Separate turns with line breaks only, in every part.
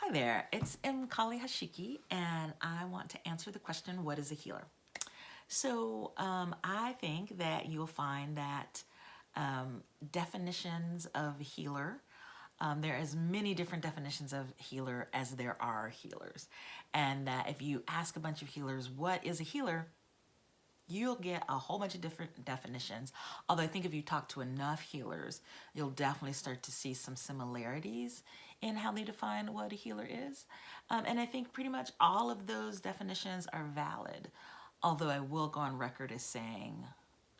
Hi there, it's Mkali Hashiki, and I want to answer the question, what is a healer? So I think that you'll find that definitions of healer, there are as many different definitions of healer as there are healers. And that if you ask a bunch of healers, what is a healer? You'll get a whole bunch of different definitions. Although I think if you talk to enough healers, you'll definitely start to see some similarities in how they define what a healer is. And I think pretty much all of those definitions are valid. Although I will go on record as saying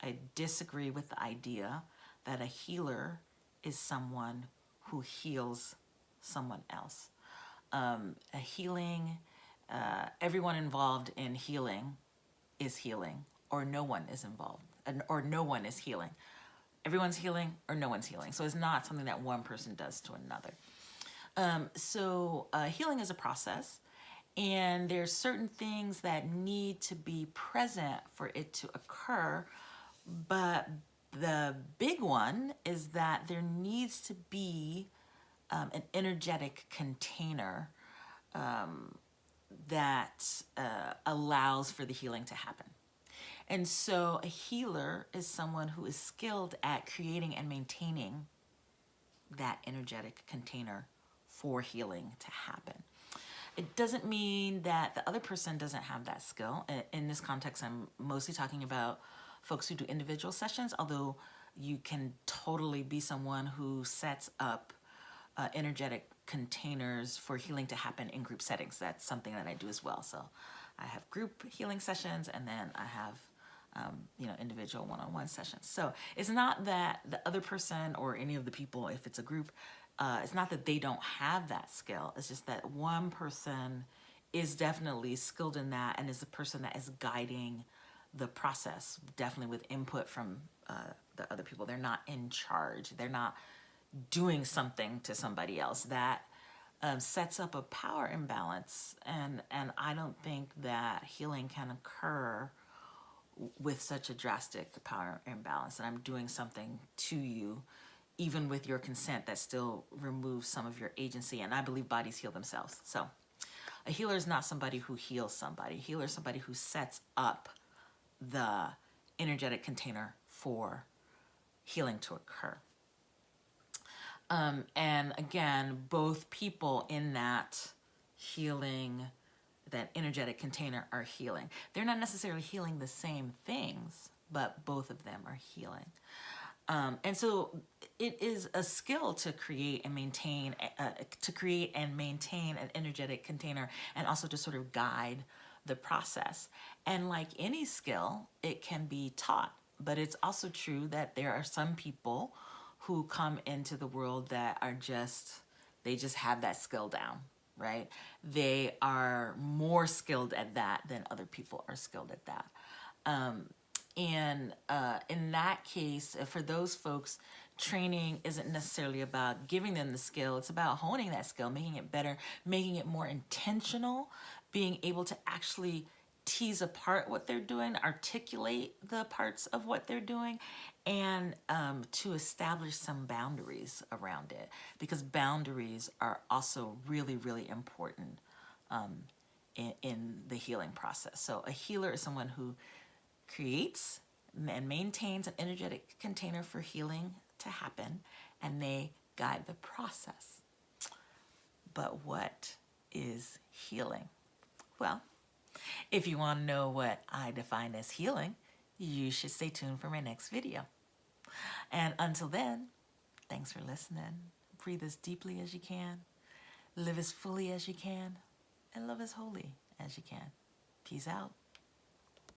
I disagree with the idea that a healer is someone who heals someone else. A healing, everyone involved in healing is healing, or no one is involved, or no one is healing. Everyone's healing, or no one's healing. So it's not something that one person does to another. Healing is a process, and there's certain things that need to be present for it to occur. But the big one is that there needs to be an energetic container that allows for the healing to happen. And so a healer is someone who is skilled at creating and maintaining that energetic container for healing to happen. It doesn't mean that the other person doesn't have that skill. In this context, I'm mostly talking about folks who do individual sessions, although you can totally be someone who sets up energetic containers for healing to happen in group settings. That's something that I do as well. So I have group healing sessions, and then I have individual one-on-one sessions. So it's not that the other person or any of the people, if it's a group, it's not that they don't have that skill. It's just that one person is definitely skilled in that and is the person that is guiding the process, definitely with input from the other people. They're not in charge. They're not doing something to somebody else. That sets up a power imbalance, and I don't think that healing can occur with such a drastic power imbalance, and I'm doing something to you, even with your consent, that still removes some of your agency. And I believe bodies heal themselves. So a healer is not somebody who heals somebody. A healer is somebody who sets up the energetic container for healing to occur. And again, both people in that healing, that energetic container, are healing. They're not necessarily healing the same things, but both of them are healing. And so it is a skill to create and maintain an energetic container, and also to sort of guide the process. And like any skill, it can be taught, but it's also true that there are some people who come into the world that are they just have that skill down, right? They are more skilled at that than other people are skilled at that. In that case, for those folks, training isn't necessarily about giving them the skill. It's about honing that skill, making it better, making it more intentional, being able to actually tease apart what they're doing, articulate the parts of what they're doing, and to establish some boundaries around it, because boundaries are also really, really important in the healing process. So a healer is someone who creates and maintains an energetic container for healing to happen, and they guide the process. But what is healing? Well, if you want to know what I define as healing, you should stay tuned for my next video. And until then, thanks for listening. Breathe as deeply as you can, live as fully as you can, and love as wholly as you can. Peace out.